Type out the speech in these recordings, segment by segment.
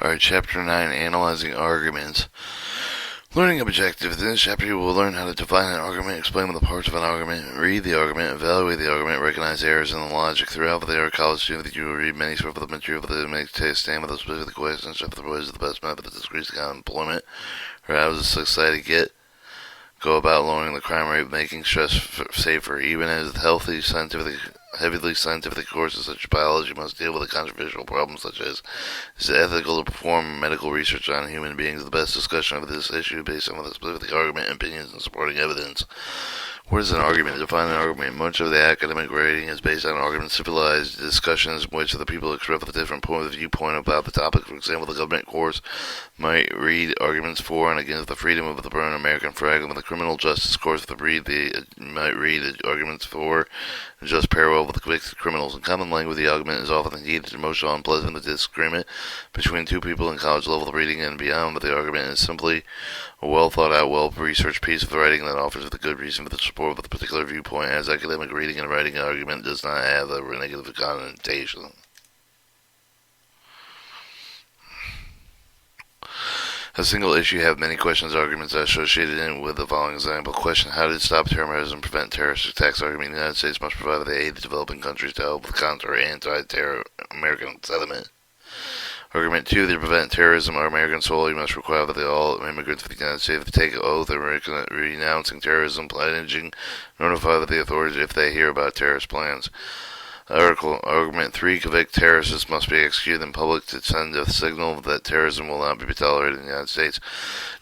Alright, Chapter 9, Analyzing Arguments. Learning Objective. In this chapter, you will learn how to define an argument, explain the parts of an argument, read the argument, evaluate the argument, recognize errors in the logic. Throughout the art college student, you will read many sources of the material that make stand with a specific questions of what is the best method to decrease employment, or how does society go about lowering the crime rate, making stress safer. Even as heavily scientific courses such as biology must deal with a controversial problems such as, is it ethical to perform medical research on human beings? The best discussion of this issue based on the specific argument, opinions, and supporting evidence. What is an argument? Define an argument. Much of the academic writing is based on arguments, civilized discussions in which the people express a different point of viewpoint about the topic. For example, the government course might read arguments for and against the freedom of the burn American flag, and the criminal justice course might read arguments for and just parallel with the convicted criminals. In common language, the argument is often heated, emotional, unpleasant. The disagreement between two people in college level reading and beyond, but the argument is simply a well thought out, well researched piece of writing that offers the good reason for the support of a particular viewpoint, as academic reading and writing an argument does not have a negative connotation. A single issue have many questions arguments associated in with the following example. Question: how to stop terrorism, prevent terrorist attacks? Argument: the United States must provide the aid to developing countries to help with counter anti-terror American sentiment. Argument 2, to prevent terrorism on American soil, you must require that all immigrants of the United States take an oath of renouncing terrorism, pledging, notify the authorities if they hear about terrorist plans. Argument 3, convict terrorists must be executed in public to send a signal that terrorism will not be tolerated in the United States.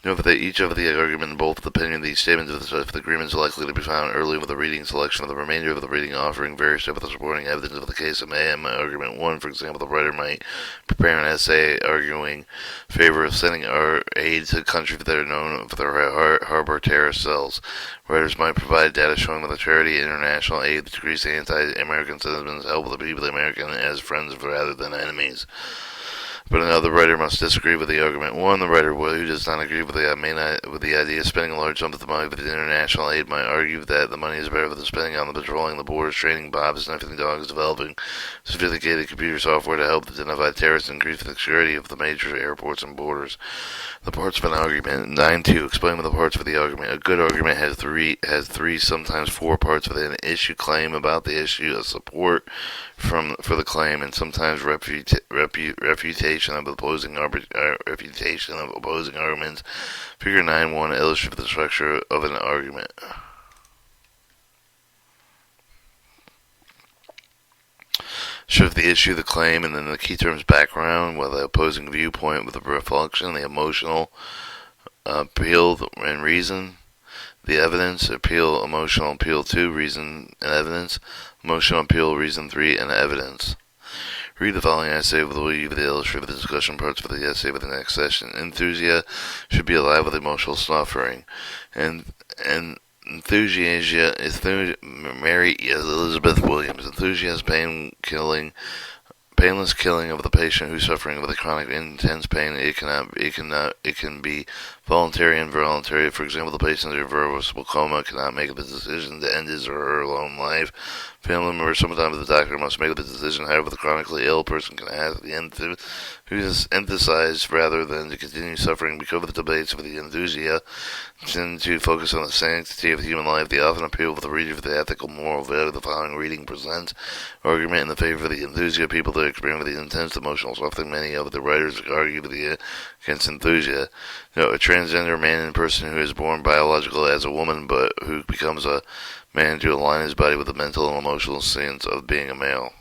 Note that each of the argument and both the opinion, these statements of the agreements are likely to be found early with the reading selection of the remainder of the reading, offering various types of supporting evidence of the case of argument 1. For example, the writer might prepare an essay arguing in favor of sending aid to countries that are known for their harbor terrorist cells. Writers might provide data showing that the charity international aid to decrease anti-American sentiments help the people of America as friends rather than enemies. But another writer must disagree with the argument 1. The writer who does not agree with the idea of spending a large sum of money for the international aid might argue that the money is better for the spending on the patrolling the borders, training bobs, sniffing dogs, developing sophisticated computer software to help identify terrorists and increase the security of the major airports and borders. The parts of an argument. 9.2. Explain the parts of the argument. A good argument has three, sometimes four parts with an issue, claim about the issue, a support for the claim, and sometimes refutation of opposing arguments. Figure 9.1 illustrates the structure of an argument. Shows the issue, the claim, and then the key terms background, with the opposing viewpoint, with the reflection, the emotional appeal and reason, the evidence, appeal, emotional appeal 2, reason and evidence, emotional appeal, reason 3, and evidence. Read the following essay with the illustrative discussion parts for the essay with the next session. Enthusia should be alive with emotional suffering. And Enthusiasm is Mary Elizabeth Williams. Enthusiasm, painless killing of the patient who's suffering with a chronic intense pain. It can be voluntary and involuntary. For example, the patient in irreversible coma cannot make the decision to end his or her own life. Family members, sometimes the doctor must make the decision. However, the chronically ill person can ask the emphasize rather than to continue suffering. Because of the debates of the enthusia tend to focus on the sanctity of human life, they often appeal to the reader for the ethical moral value. The following reading presents argument in the favor of the enthusia, people that experience the intense emotional suffering. Many of the writers argue against enthusia. A transgender man and person who is born biological as a woman but who becomes a man to align his body with the mental and emotional sense of being a male.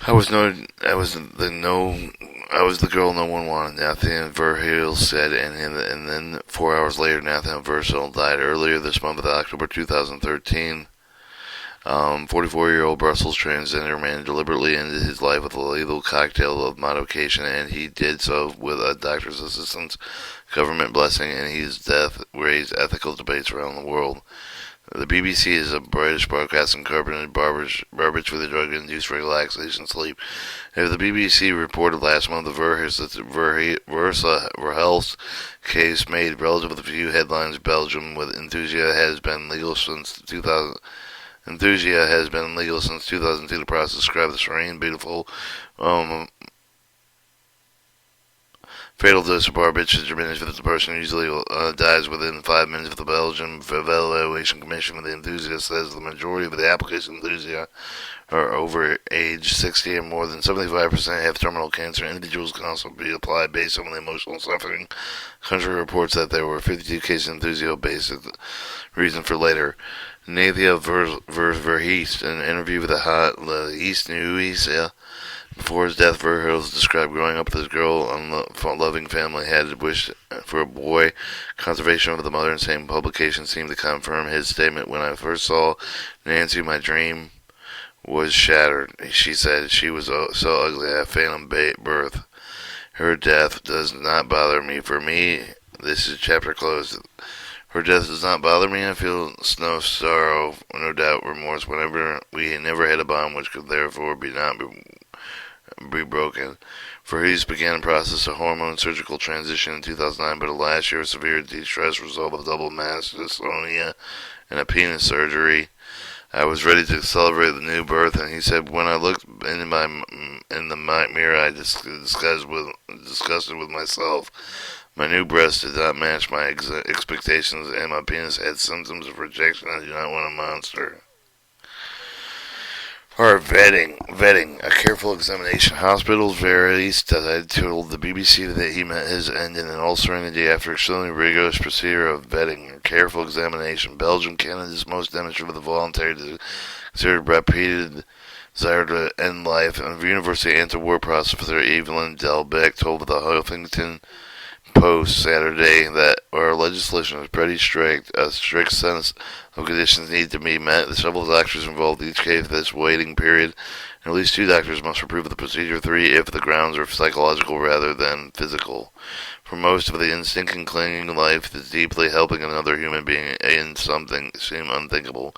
I was the girl no one wanted, Nathan Verheul said, and then 4 hours later, Nathan Verheul died. Earlier this month, October 2013, 44-year-old Brussels transgender man deliberately ended his life with a lethal cocktail of modification, and he did so with a doctor's assistance, government blessing, and his death raised ethical debates around the world. The BBC is a British broadcasting company, Barbage for the drug-induced relaxation sleep. If the BBC reported last month the Verhelst case made relatively few headlines, Belgium with enthusiasm has been legal since Enthusia has been legal since 2002. The process described the serene, beautiful, um, fatal dose of barbiturates diminished if the person usually dies within 5 minutes of the Belgian Evaluation Commission. The enthusiast says the majority of the application enthusiasts are over age 60 and more than 75% have terminal cancer. Individuals can also be applied based on the emotional suffering. Country reports that there were 52 cases of enthusiast-based reason for later. Nathia Verheest, in an interview with the East News, before his death, Verhulst described growing up with his girl and loving family had wished for a boy. Conservation of the mother and same publication seemed to confirm his statement. When I first saw Nancy, my dream was shattered. She said she was so ugly I phantom birth. Her death does not bother me. For me, this is chapter closed. Her death does not bother me. I feel no sorrow, no doubt, remorse. Whenever we never had a bond, which could therefore be broken. Verheest began a process of hormone surgical transition in 2009, but last year, severe distress result of double mass dystonia and a penis surgery. I was ready to celebrate the new birth, and he said, when I looked in the mirror, I discussed with myself. My new breast did not match my expectations, and my penis had symptoms of rejection. I do not want a monster. Or vetting, a careful examination. Hospitals Verheest told the BBC that he met his end in all serenity after extremely rigorous procedure of vetting, or careful examination. Belgium, Canada's most demonstrative voluntary, considered repeated desire to end life, and University anti-war professor Evelyn Delbecq told the Huffington Post Saturday that our legislation is pretty strict. A strict sense of conditions need to be met. Several doctors involved each case this waiting period. And at least 2 doctors must approve of the procedure. 3 if the grounds are psychological rather than physical. For most of the instinct in clinging life is deeply helping another human being in something seem unthinkable,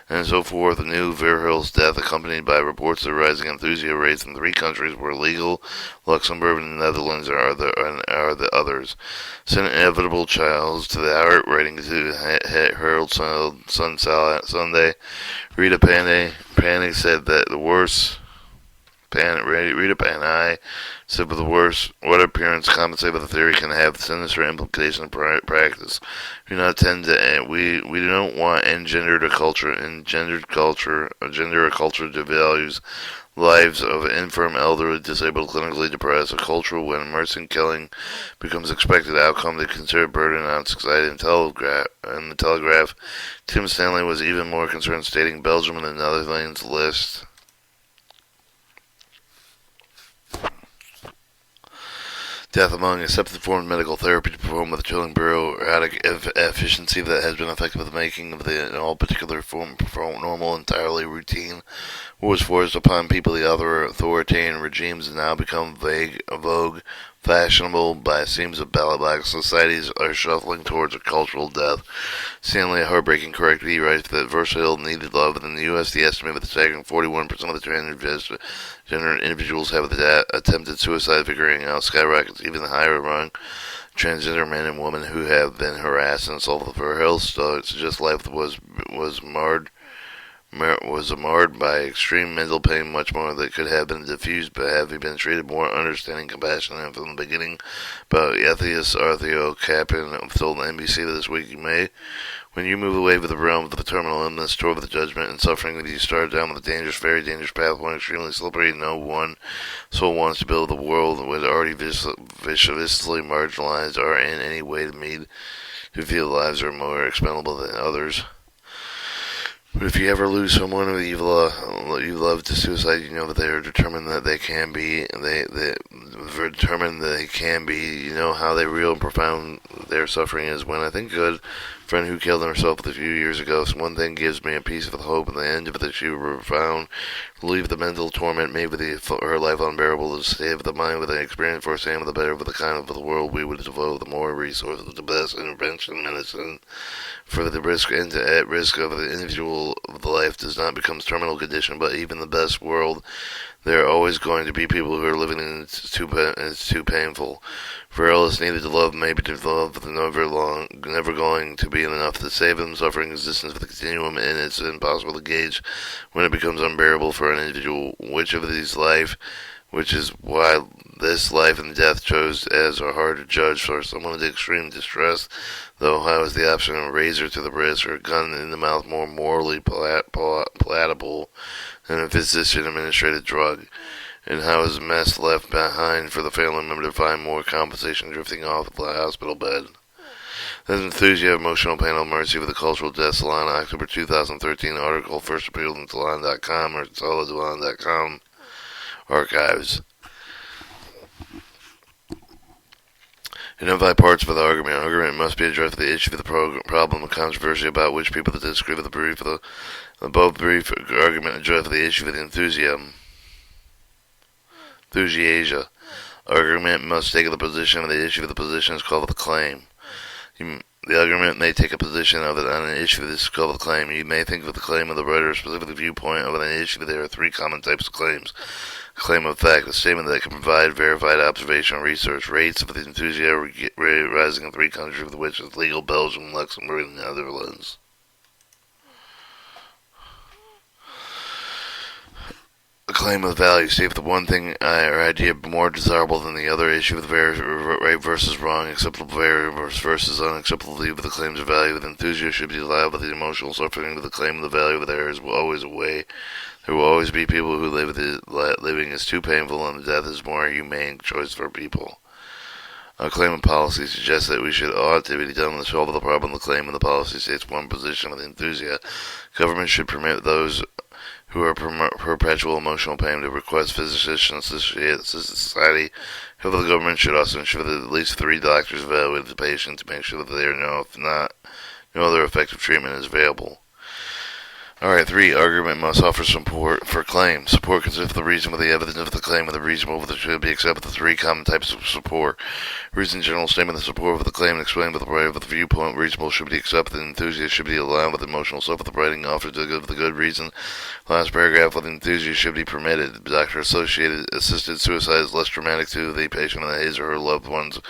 and so forth. The new Verhulst's death, accompanied by reports of rising enthusiasm rates in 3 countries where legal, Luxembourg and the Netherlands are the others, sent inevitable chills to the heart. Writing to Herald Sun Sunday, Rita Panay said that the worst. Rita Panay said, "But the worst, what appearance compensate with the theory can have sinister implications in practice. We do not tend to, we don't want engendered a culture devalues lives of infirm, elderly, disabled, clinically depressed, a culture when mercy and killing becomes expected outcome. They consider burden on society and the Telegraph. Tim Stanley was even more concerned, stating Belgium and the Netherlands list death among accepted forms of medical therapy to perform with chilling bureaucratic efficiency that has been effective with making of the in all particular form normal, entirely routine, was forced upon people. The other authoritarian regimes have now become vogue, fashionable by seams of ballot societies are shuffling towards a cultural death. Stanley, a heartbreaking correctly, he writes that versatile needed love. In the U.S., the estimate of the staggering 41% of the transgender individuals have attempted suicide, figuring out skyrockets even higher among transgender men and women who have been harassed and assaulted. For health, suggest life was marred by extreme mental pain, much more that could have been diffused, but have he been treated more understanding, compassionate from the beginning. But atheist Arthur Capin told NBC this week, when you move away from the realm of the terminal illness toward the judgment and suffering, that you start down with a dangerous, very dangerous path, one extremely slippery. No one soul wants to build the world with already viciously marginalized or in any way to feel lives are more expendable than others. But if you ever lose someone who you love to suicide, you know that they are determined that they can be. They're determined that they can be. You know how they real and profound their suffering is. When I think good friend who killed herself a few years ago, so one thing gives me a piece of hope. At the end of it, that she will found relieve the mental torment made with her life unbearable. To save the mind with an experience for Sam, the better for the kind of the world we would devote the more resources, the best intervention medicine. For the risk at risk of the individual of the life does not become terminal condition, but even the best world, there are always going to be people who are living in it's too painful. For Ellis needed to love, maybe to love, but never going to be enough to save him. Suffering existence with a continuum, and it's impossible to gauge when it becomes unbearable for an individual. Which of these life, which is why this life and death chose as are hard to judge for someone in extreme distress, though how is the option of a razor to the wrist or a gun in the mouth more morally palatable than a physician-administered drug? And how is mess left behind for the family member to find more compensation drifting off the hospital bed? There's Enthusiasm, Emotional Pain on Mercy for the Cultural Death Salon, October 2013 article, first appeared on Salon.com or Solidsalon.com archives. Identify parts of the argument. Argument must be addressed with the issue of the problem of controversy about which people that disagree with the brief. The above brief argument addressed the issue of the enthusiasm. Argument must take the position of the issue of the position is called the claim. The argument may take a position of it on an issue that is called the claim. You may think of the claim of the writer a specific viewpoint of an issue. There are three common types of claims. Claim of fact, a statement that can provide verified observation or research. Rates of the enthusiasm rising in three countries of which is legal: Belgium, Luxembourg, and the Netherlands. A claim of value. See if the one thing or idea more desirable than the other. Issue with right versus wrong, acceptable variables versus unacceptable. Leave with the claims of value. With enthusiasm should be allowed, but the emotional suffering with the claim of the value of there is always a way. There will always be people who live with it. Living is too painful, and death is more humane choice for people. A claim of policy suggests that we ought to be done to solve the problem. The claim of the policy states one position with enthusiasm. Government should permit those who are perpetual emotional pain to request physician society. However, the government should also ensure that at least 3 doctors evaluate the patient to make sure that there no other effective treatment is available. Alright, 3. Argument must offer support for claim. Support consists of the reason for the evidence of the claim with the reasonable that should be accepted. The 3 common types of support. Reason, general statement, the support of the claim, and explained with the right of the viewpoint. Reasonable should be accepted, enthusiast should be allowed, with emotional stuff with the writing offered to give the good reason. Last paragraph, with enthusiast should be permitted. Doctor assisted suicide is less traumatic to the patient than his or her loved ones.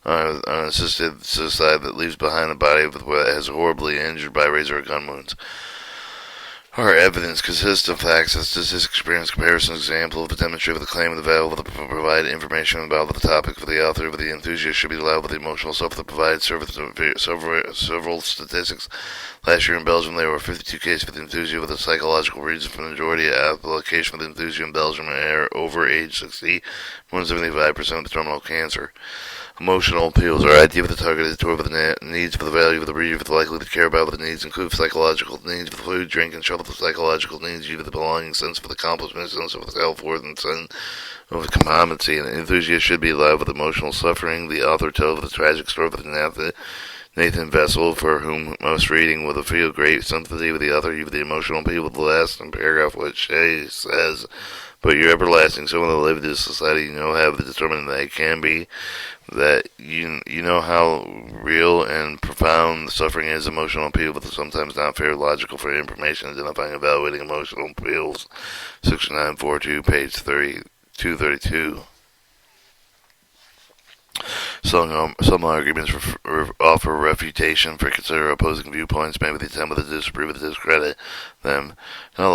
Unassisted suicide that leaves behind a body that has horribly injured by razor or gun wounds. Our evidence consists of facts and statistics, experience, comparison, example of the demonstration of the claim of the value of the provide information about the topic for the author of the enthusiast should be allowed with the emotional self that provides several statistics. Last year in Belgium there were 52 cases with enthusiasm with a psychological reason for the majority of application with enthusiasm in Belgium are over age 60, more than 75% of the terminal cancer. Emotional appeals are idea of the target is toward the needs for the value of the reader, for the likely to care about what the needs include psychological needs for food, drink, and shelter. The psychological needs you for the belonging, sense of accomplishment, sense of self-worth, and sense of competency. And enthusiast should be alive with emotional suffering. The author tells the tragic story of the Nathan Vessel, for whom most reading will feel great sympathy with the author. You the emotional appeal with the last paragraph, which she says, but you're everlasting. Someone that live in this society, have the determined that it can be. That you know how real and profound the suffering is. Emotional appeal, but sometimes not fair logical for information identifying and evaluating emotional appeals. 6942, page 232. Some arguments offer refutation for consider opposing viewpoints, maybe the attempt to disprove or discredit them. Not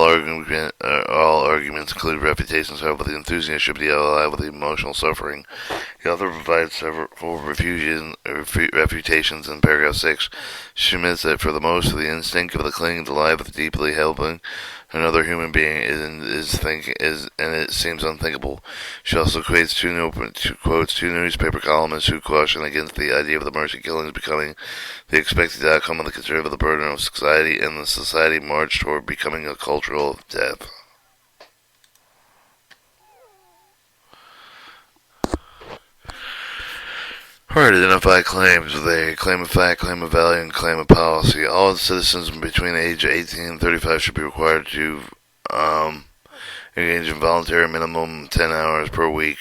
all arguments include refutations, however, the enthusiast should be alive with the emotional suffering. The author provides several refutations in paragraph 6. She admits that for the most of the instinct of the clinging to life with deeply helping another human being and it seems unthinkable. She also quotes two newspaper columnists who caution against the idea of the mercy killings becoming the expected outcome of the concern of the burden of society, and the society march toward becoming a culture of death. Alright, identify claims. They claim of fact, claim of value, and claim of policy. All citizens between the age of 18 and 35 should be required to engage in voluntary minimum 10 hours per week.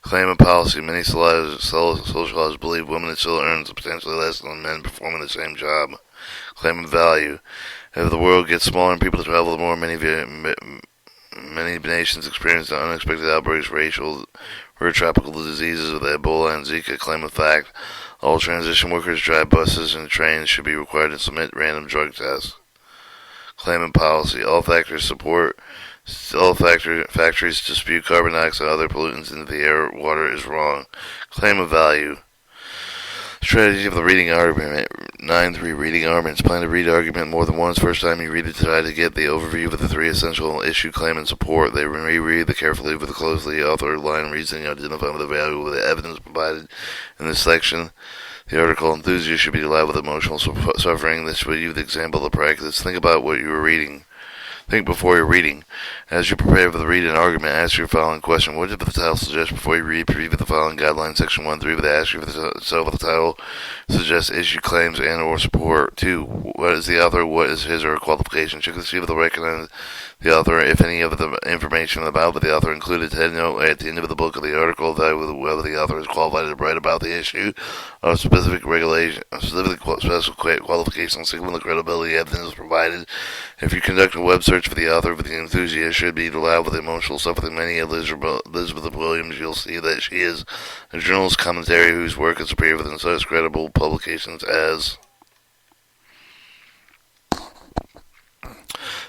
Claim of policy. Many sociologists believe women still earn substantially less than men performing the same job. Claim of value. If the world gets smaller and people travel more, Many nations experienced unexpected outbreaks, racial or tropical diseases with Ebola and Zika. Claim of fact. All transition workers, drive buses, and trains should be required to submit random drug tests. Claim and policy. All factories dispute carbon dioxide and other pollutants into the air or water is wrong. Claim of value. Strategy of the reading argument. 9.3 Reading arguments. Plan to read argument more than once. First time you read it, try to get the overview of the three essential issue, claim, and support. They reread the carefully with the closely authored line reasoning, identify the value of the evidence provided in this section. The article enthusiast should be allowed with emotional suffering. This will give the example of the practice. Think about what you are reading. Think before you're reading. As you prepare for the read and argument, ask your following question. What did the title suggest before you read? Preview the following guidelines. Section 1-3 would ask you for the itself of the title suggests issue, claims, and or support. 2. What is the author? What is his or her qualification? Check to see if they'll recognize the author, if any of the information about the author included. Head note at the end of the book of the article, evaluate whether the author is qualified to write about the issue of specific regulation, special qualifications, signal the credibility evidence provided. If you conduct a web search for the author of the enthusiast, should be allowed with emotional suffering. Many of Elizabeth Williams, you'll see that she is a journalist commentary whose work has appeared within such credible publications as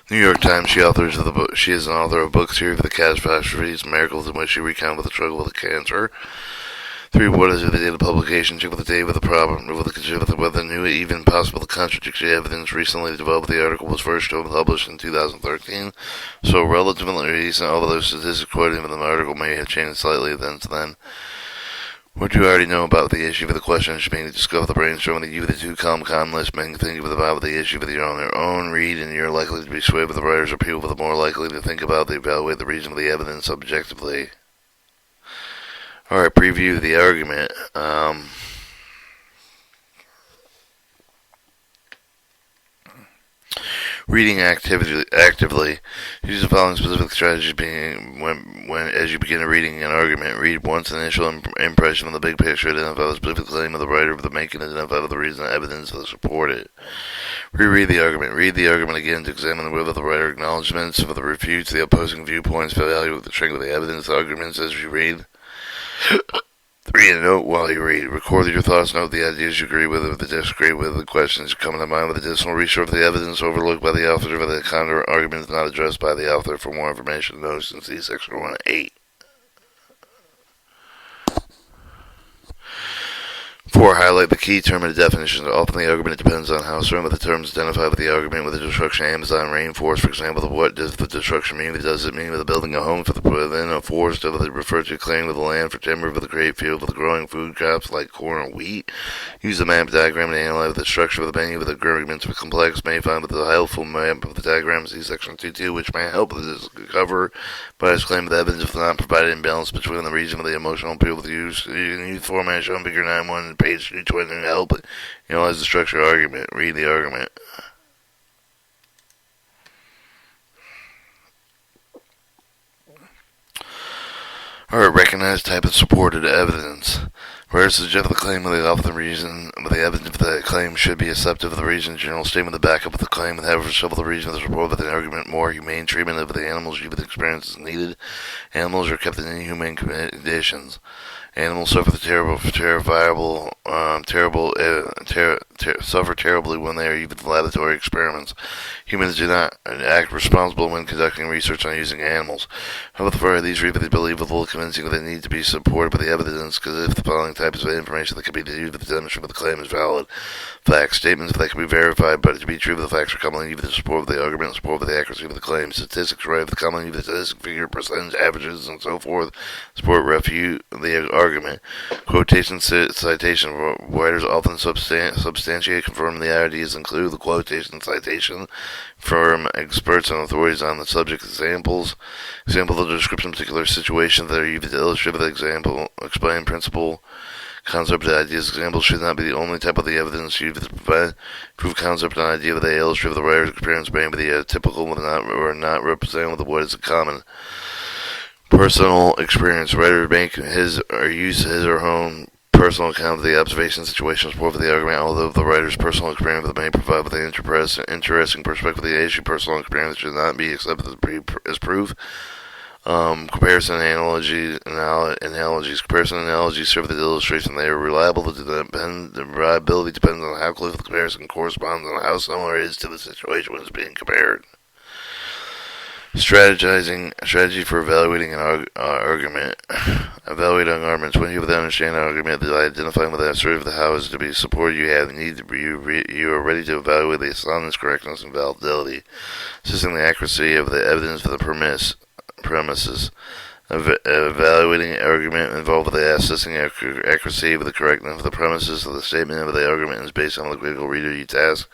New York Times. She is an author of books here for the catastrophes, miracles in which she recounted the struggle with cancer. 3. What is the date of publication? Check with the date of the problem. Whether new even possible contradictory evidence recently developed. The article was first published in 2013, so relatively recent, although the statistics quoted in the article may have changed slightly since then. What do you already know about the issue for the question should be discover the brainstorm that you the two column list men think about the issue for your own read, and you're likely to be swayed with the writers or people with more likely to think about evaluate the reason of the evidence objectively. Alright, preview the argument. Reading actively. Use the following specific strategies as you begin reading an argument. Read once initial impression of the big picture, identify the specific claim of the writer of the making, identify the reason and evidence to support it. Reread the argument. Read the argument again to examine whether the writer acknowledgments for the refutes, the opposing viewpoints, value the strength of the evidence, the arguments as you read. 3. A note while you read. Record your thoughts, note the ideas you agree with or disagree with, the questions coming to mind with additional research of the evidence overlooked by the author, or the counter arguments not addressed by the author. For more information, notice and see section 1-8. 4. Highlight the key term and definitions. Often the argument depends on how certain of the terms identified with the argument. With the destruction of Amazon rainforest, for example, what does the destruction mean? Does it mean with the building a home for the within a forest? Does it refer to clearing of the land for timber for the great field for the growing food crops like corn or wheat? Use the map diagram to analyze the structure of the menu with the arguments for complex. May find with the helpful map of the diagram. See section 2.2, which may help with this cover by his claim of the evidence if not provided imbalance between the region of the emotional appeal with use format shown figure 9.1 page 220 to help analyze the structure of the argument. Read the argument. Alright, recognize type of supported evidence. Whereas suggest the claim of the author, the reason of the evidence for that claim should be accepted of the reason, general statement of the backup of the claim, and however several the reason of the support of the argument, more humane treatment of the animals you with experience is needed. Animals are kept in inhumane conditions. Animals suffer suffer terribly when they are used in laboratory experiments. Humans do not act responsible when conducting research on using animals. However, these reasons believable, convincing, they need to be supported by the evidence, because if the following types of information that can be used to demonstrate that the claim is valid. Facts, statements that can be verified, but to be true, the facts are commonly used in support of the argument, support of the accuracy of the claim. Statistics, right, the commonly used statistic figure, percentage, averages, and so forth. Support, refute the argument. Quotation citation. Writers often substantiate, confirm the ideas include the quotation citation from experts and authorities on the subject. Example of the description of particular situations that are used to illustrate the example, explain principle, concept, ideas. Examples should not be the only type of the evidence used to provide proof concept and idea that they illustrate the writer's experience may be typical or not representative of what is common. Personal experience. Writer make his or use his or her own personal account of the observation situation support for the argument, although the writer's personal experience may provide with an interesting perspective of the issue. Personal experience should not be accepted as proof. Comparison analogies. Comparison analogies serve as illustration. They are reliable. The reliability depends on how close the comparison corresponds and how similar it is to the situation when it's being compared. Strategizing, strategy for evaluating an argument. Evaluating arguments. When you understand an argument, identifying whether assertive the how is to be supported, you are ready to evaluate the soundness, correctness, and validity, assessing the accuracy of the evidence for the premises. Evaluating an argument involved with the assessing accuracy of the correctness of the premises of the statement of the argument is based on the critical reader you task.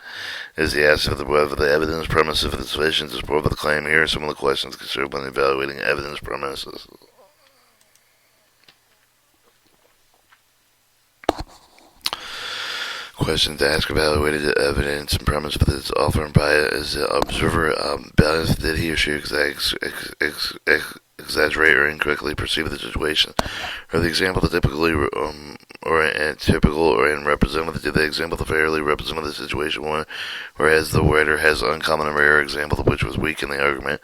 Is the ask of whether the evidence premises is sufficient to support the claim. Here are some of the questions considered when evaluating evidence premises. Questions to ask: evaluated the evidence and premise that is offered by is the observer biased? Did he or she exaggerate or incorrectly perceive the situation? Or the example that typically or and representative? Did the example fairly represent the situation, whereas the writer has uncommon and rare example which was weak in the argument?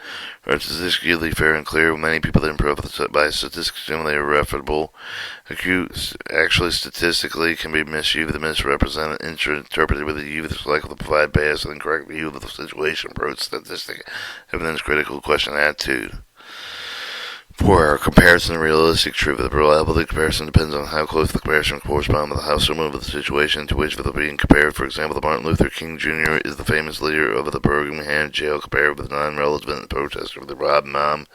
Or statistically fair and clear? Many people that improve by statistics generally irrefutable. Actually, statistically can be misused, misrepresented, interpreted with the view of select to provide bias and incorrect view of the situation. Approach statistic evidence critical question attitude. For comparison and realistic truth, the reliability of comparison depends on how close the comparison corresponds with how similar of the situation to which they're being compared. For example, the Martin Luther King Jr. is the famous leader of the Birmingham jail compared with the non-relevant protester with the robbed mom.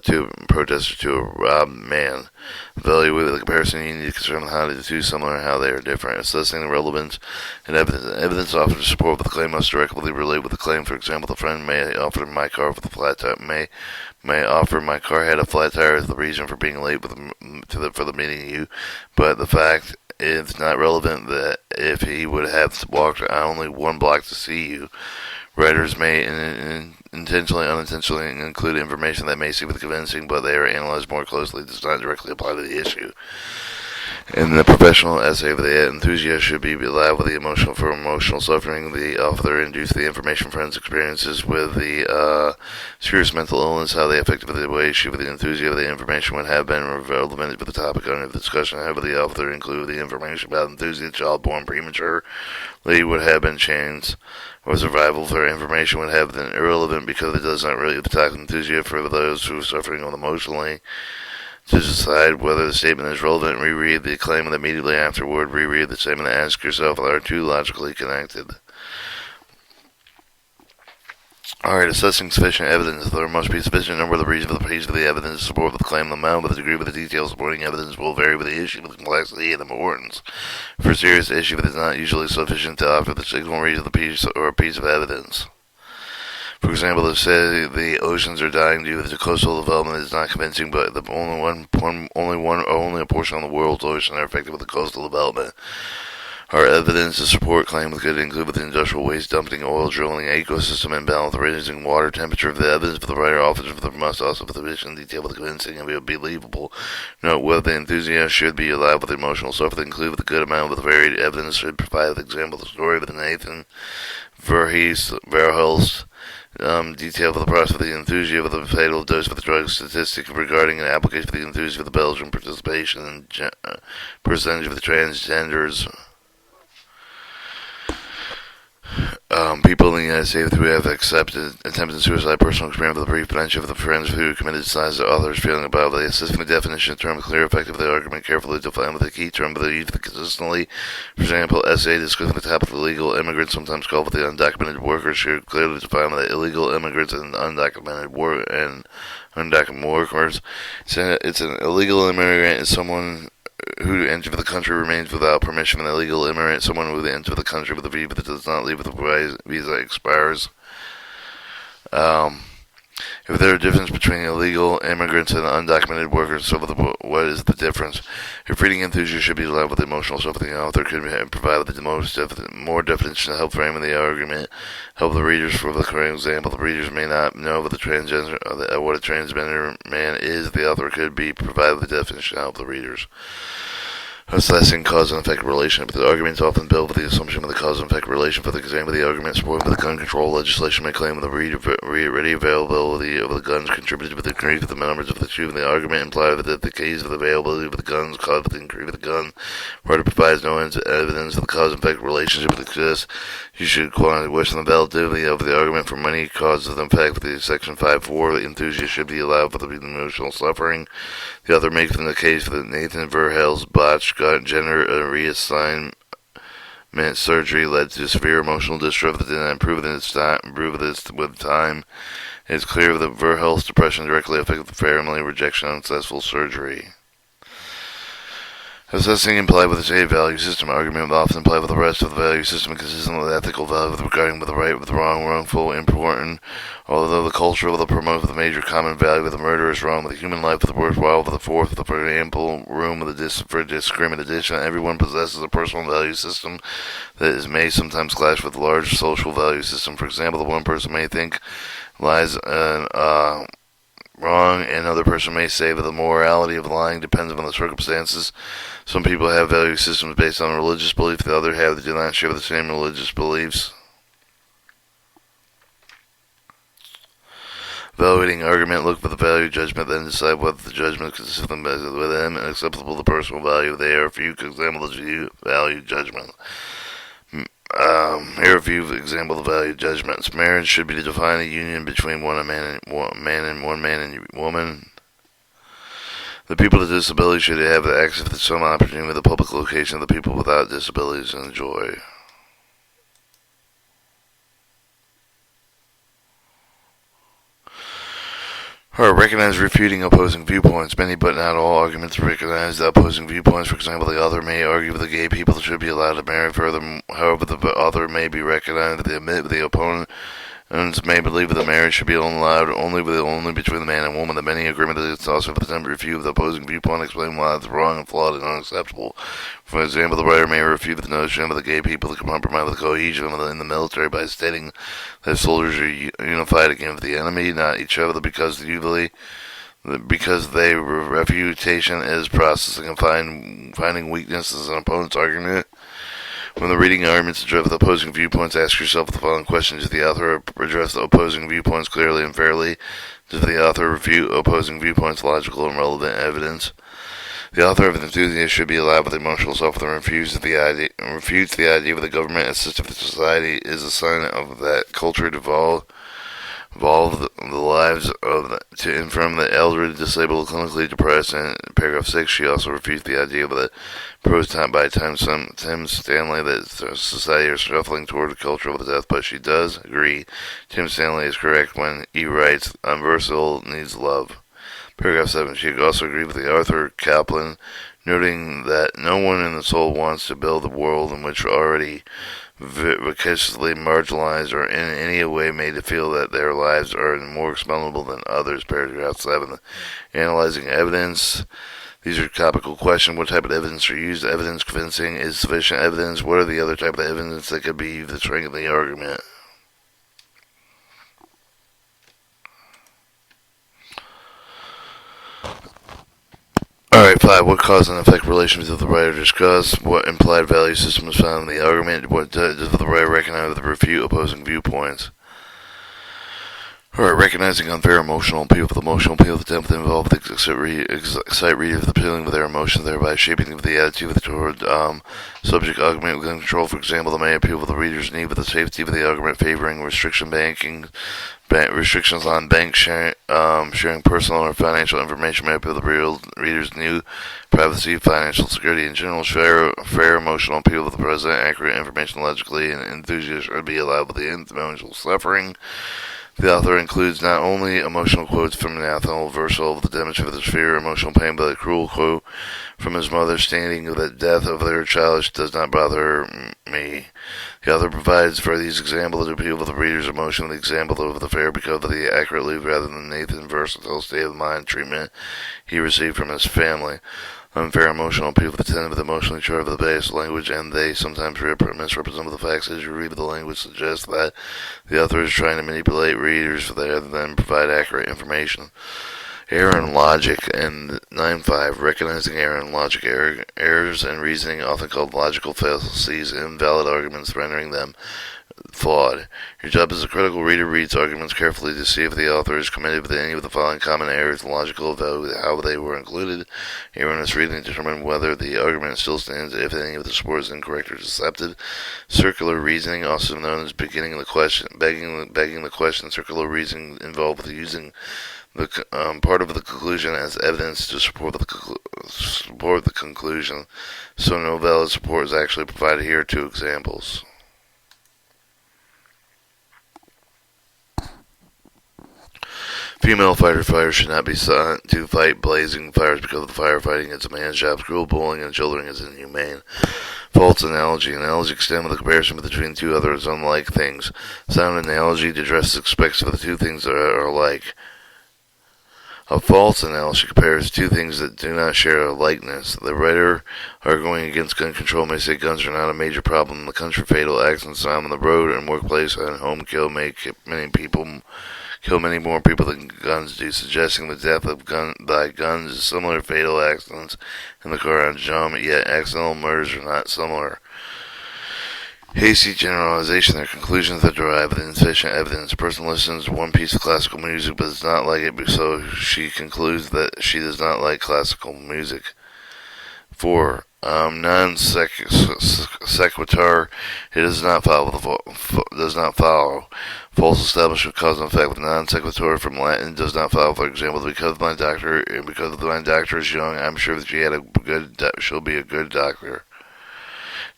To a protester to a robbed man. Evaluate the comparison. You need to consider how the two similar and how they are different. Assessing the relevance and evidence offered to support the claim must directly relate with the claim. For example, the friend may offer my car with a flat tire. May offer my car had a flat tire as the reason for being late for the meeting you, but the fact is not relevant that if he would have walked only one block to see you. Writers may intentionally, unintentionally include information that may seem convincing, but they are analyzed more closely. It does not directly apply to the issue. In the professional essay, the enthusiast should be allowed with the emotional suffering. The author induced the information from friends' experiences with the serious mental illness, how they affected the way she with the enthusiasm of the information would have been relevant for the topic under the discussion. However, the author included the information about enthusiast child born prematurely would have been changed. Or survival for information would have been irrelevant because it does not really attack enthusiasm for those who are suffering emotionally. To decide whether the statement is relevant, reread the claim and immediately afterward reread the statement and ask yourself, are two logically connected? Alright, assessing sufficient evidence. There must be sufficient number of the reasons for the page of the evidence to support the claim. The amount, but the degree of the details supporting evidence will vary with the issue, with complexity and importance. For a serious issue, it is not usually sufficient to offer the single reason of the piece or a piece of evidence. For example, to say the oceans are dying due to coastal development is not convincing, but only a portion of the world's oceans are affected with the coastal development. Our evidence to support claims could include with industrial waste dumping, oil drilling, ecosystem imbalance, raising water temperature. If the evidence for the writer offers must also be sufficient detail with convincing and be believable. Note whether the enthusiast should be allowed with emotional suffering, include with a good amount with varied evidence should provide an example of the story of the Nathan Verhulst. Detail for the process of the enthusiasm of the fatal dose of the drug, statistic regarding an application for the enthusiasm of the Belgian participation and percentage of the transgenders. People in the United States who have attempted suicide, personal experience with the brief friendship of the friends who committed suicide, the author's feeling about the assessing the definition of term, clear, effective, the argument, carefully defined with the key term, but the use consistently. For example, essay discussing the topic of illegal immigrants, sometimes called the undocumented workers, should clearly define the illegal immigrants and undocumented workers. It's an illegal immigrant is someone who entered the country remains without permission. An illegal immigrant, someone who enters the country with a visa that does not leave with the visa expires. If there are difference between illegal immigrants and undocumented workers, so what is the difference? If reading enthusiasts should be allowed with emotional suffering, the author could provide the more definition to help frame the argument, help the readers. For the correct example, the readers may not know what a transgender man is. The author could be provided the definition to help the readers. Assessing cause and effect relationship. The arguments often build with the assumption of the cause and effect relation. For example, the argument supported by the gun control legislation may claim that the ready availability of the guns contributed to the increase of the numbers of the shooting. The argument implied that the case of the availability of the guns caused the increase of the gun. Party provides no evidence of the cause and effect relationship that exists. You should question the validity of the argument for many causes and effect. The Section 5.4, the enthusiast should be allowed for the emotional suffering. The author makes the case that Nathan Verhel's botched gender reassignment surgery led to severe emotional distress that did not improve this with time. It is clear that Verhel's depression directly affected the family rejection of unsuccessful surgery. Assessing implied with the state value system argument will often imply with the rest of the value system consistent with ethical value regarding with the right, with the wrong, wrongful, important. Although the culture will promote the major common value with the murder is wrong, with the human life with the worthwhile, with the fourth, with the ample room with the for disagreement addition. Everyone possesses a personal value system that may sometimes clash with large social value system. For example, the one person may think lies wrong, and another person may say that the morality of lying depends on the circumstances. Some people have value systems based on religious belief, the other have that do not share the same religious beliefs. Evaluating argument, look for the value judgment, then decide whether the judgment consists of them within and acceptable to personal value. They are a few examples of value judgment. Here are a few examples of value judgments. Marriage should be to define a union between one man and woman. The people with disabilities should have access to some opportunity with the public location that people without disabilities enjoy. Recognize refuting opposing viewpoints. Many but not all arguments recognize the opposing viewpoints. For example, the author may argue that the gay people should be allowed to marry. However, the author may be recognized that the opponent may believe that the marriage should be allowed only between the man and woman. The many agreement that it's also for the time to refute the opposing viewpoint, explain why it's wrong and flawed and unacceptable. For example, the writer may refute the notion of the gay people to compromise with cohesion in the military by stating that soldiers are unified against the enemy, not each other, because they refutation is processing and finding weaknesses in an opponent's argument. When the reading arguments address the opposing viewpoints, ask yourself the following questions. Does the author address the opposing viewpoints clearly and fairly? Does the author refute opposing viewpoints logical and relevant evidence? The author of an enthusiast should be allowed with emotional suffering and refutes the idea that the government as system of society is a sign of that culture evolve the lives of to infirm the elderly, disabled, clinically depressed. In paragraph 6, she also refutes the idea of the prose taught by Tim Stanley that society is shuffling toward a culture of death, but she does agree Tim Stanley is correct when he writes, "Universal needs love." Paragraph 7, she also agreed with the Arthur Kaplan, noting that no one in the soul wants to build a world in which already viciously marginalized or in any way made to feel that their lives are more expendable than others. Paragraph 7, analyzing evidence. These are topical questions. What type of evidence are used? Evidence convincing. Is sufficient evidence? What are the other type of evidence that could be the strength of the argument? Alright, 5. What cause and effect relations does the writer discuss? What implied value system is found in the argument? What does the writer recognize the refute opposing viewpoints? Alright, recognizing unfair emotional appeal. The emotional appeal attempt to involve the excite readers with appealing with their emotions, thereby shaping the attitude toward subject argument within control. For example, the may appeal with the reader's need with the safety of the argument, favoring restrictions on bank sharing personal or financial information may appeal to the reader's new privacy, financial security, in general. Fair emotional appeal with the present, accurate information logically, and enthusiast should be allowed with the emotional suffering. The author includes not only emotional quotes from an Athol versal of the demonstration of the fear emotional pain, but a cruel quote from his mother stating that the death of their child does not bother me. The author provides for these examples to appeal to the reader's emotion, the example of the fair because of the accurately rather than Nathan's versatile state of mind treatment he received from his family. Unfair emotional appeal for the tenant with emotionally charged with the base language, and they sometimes misrepresent the facts as you read the language suggests that the author is trying to manipulate readers rather than provide accurate information. Error in logic, and 9.5, recognizing error in logic. Errors in reasoning, often called logical fallacies, invalid arguments, rendering them flawed. Your job as a critical reader reads arguments carefully to see if the author is committed with any of the following common errors: logical, how they were included; erroneous reasoning, determine whether the argument still stands if any of the support is incorrect or deceptive; circular reasoning, also known as begging the question. Circular reasoning involved with using the part of the conclusion as evidence to support the conclusion, so no valid support is actually provided. Here are two examples. Female firefighters should not be sent to fight blazing fires because the firefighting is a man's job. Cruel bullying and children is inhumane. False analogy. Analogy extend with a comparison between two others unlike things. Sound analogy to address aspects of the two things that are alike. A false analogy compares two things that do not share a likeness. The writer arguing against gun control may say guns are not a major problem in the country. Fatal accidents on the road and workplace and home kill many more people than guns do, suggesting the death by guns is similar to fatal accidents in the car on jump, yet accidental murders are not similar. Hasty generalization. Their conclusions that derive with insufficient evidence. A person listens to one piece of classical music but does not like it, so she concludes that she does not like classical music. 4. Non sequitur. It does not follow. False establishment of cause and effect with non sequitur from Latin does not follow. For example, because my doctor is young, I'm sure that she'll be a good doctor.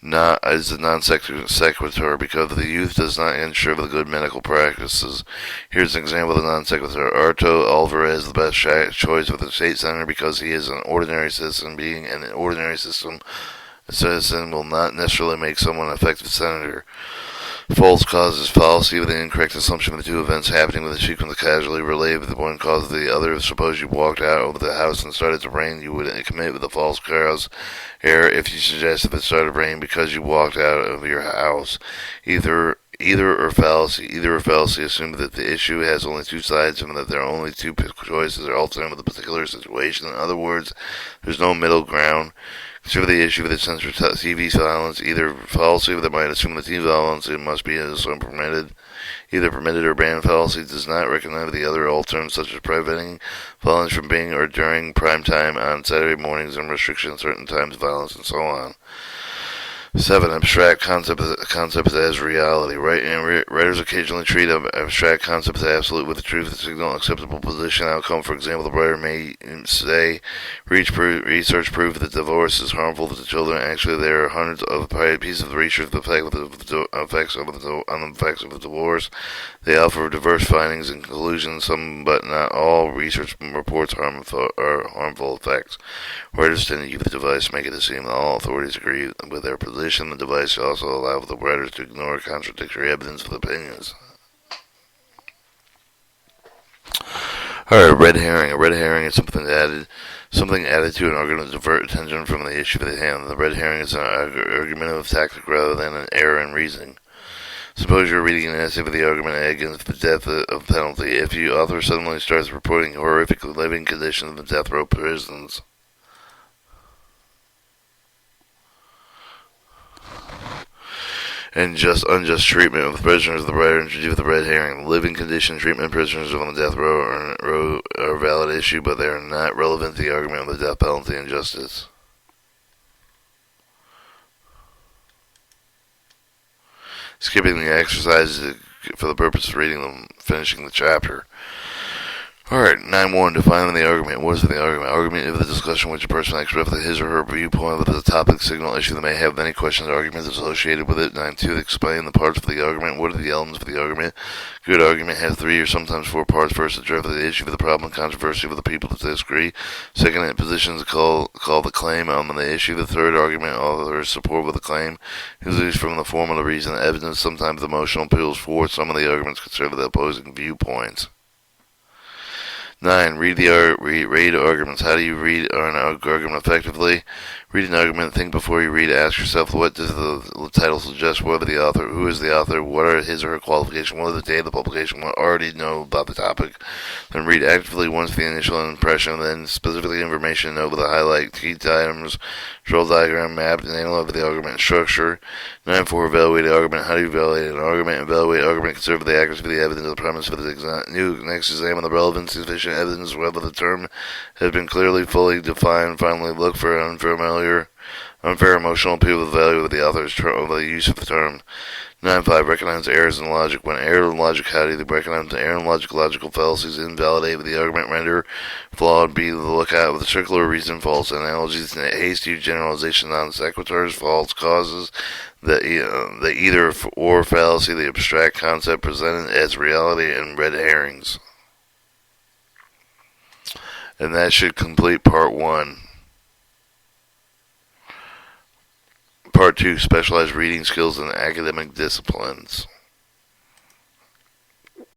Not as a non sequitur, because the youth does not ensure the good medical practices. Here's an example of the non sequitur. Arto Alvarez, the best choice for the state senator because he is an ordinary citizen. Being an ordinary citizen will not necessarily make someone an effective senator. False causes. Fallacy with the incorrect assumption of the two events happening with a sequence casually related with the one cause of the other. Suppose you walked out over the house and started to rain, you would commit with a false cause error if you suggest if it started to rain because you walked out of your house. Either or fallacy. Either or fallacy assume that the issue has only two sides and that there are only two choices are alternate with a particular situation. In other words, there's no middle ground. Consider the issue with the censor TV silence. Either fallacy that might assume that TV violence must be permitted. Either permitted or banned. Fallacy does not recognize the other alternatives such as preventing violence from being or during prime time on Saturday mornings and restriction certain times of violence and so on. 7. Abstract concepts as reality. Writers occasionally treat abstract concepts as absolute with the truth to signal an acceptable position outcome. For example, the writer may say, research proof that divorce is harmful to children. Actually, there are hundreds of pieces of research that effects of the divorce. They offer diverse findings and conclusions. Some, but not all, research reports harmful effects. Writers tend to use the device to make it seem that all authorities agree with their position. The device also allows the writers to ignore contradictory evidence with opinions. Alright, red herring. A red herring is something added to an argument to divert attention from the issue at hand. The red herring is an argumentative tactic rather than an error in reasoning. Suppose you're reading an essay with the argument against the death of penalty. If the author suddenly starts reporting horrific living conditions of death row prisons, and unjust treatment of prisoners, the writer introduced the red herring. Living condition treatment prisoners on the death row are a valid issue, but they are not relevant to the argument of the death penalty and justice. Skipping the exercises for the purpose of finishing the chapter. Alright, 9.1. Defining the argument. What is the argument? Argument is the discussion which a person expresses his or her viewpoint with a topic, signal, issue that may have many questions or arguments associated with it. 9.2. Explain the parts of the argument. What are the elements of the argument? Good argument has 3 or sometimes 4 parts. First, address the issue of the problem, controversy with the people to disagree. Second, it positions call the claim on the issue. The third argument, authors support with the claim, usually from the form of the reason, evidence, sometimes emotional appeals. Fourth, some of the arguments consider the opposing viewpoints. 9. Read arguments. How do you read an argument effectively? Read an argument, think before you read, ask yourself, what does the title suggest, what are the author, who is the author, what are his or her qualifications, what are the date of the publication, what already know about the topic. Then read actively once the initial impression, then specifically information over the highlight, key items, draw diagram, map, and analyze the argument structure. 9.4. Evaluate the argument. How do you evaluate an argument? Evaluate argument, consider the accuracy of the evidence, the premise for the next examine the relevance, sufficient evidence, whether the term has been clearly, fully defined. Finally, look for unfair emotional appeal of the value of the author's of the use of the term. 9.5. Recognize errors in logic. When error in logic, how do you recognize the error in logic, logical fallacies, invalidate with the argument, render flawed, be the lookout with a circular reason, false analogies, hasty generalization, non sequiturs, false causes, the either or fallacy, the abstract concept presented as reality, and red herrings. And that should complete part 1. Part 2, specialized reading skills and academic disciplines.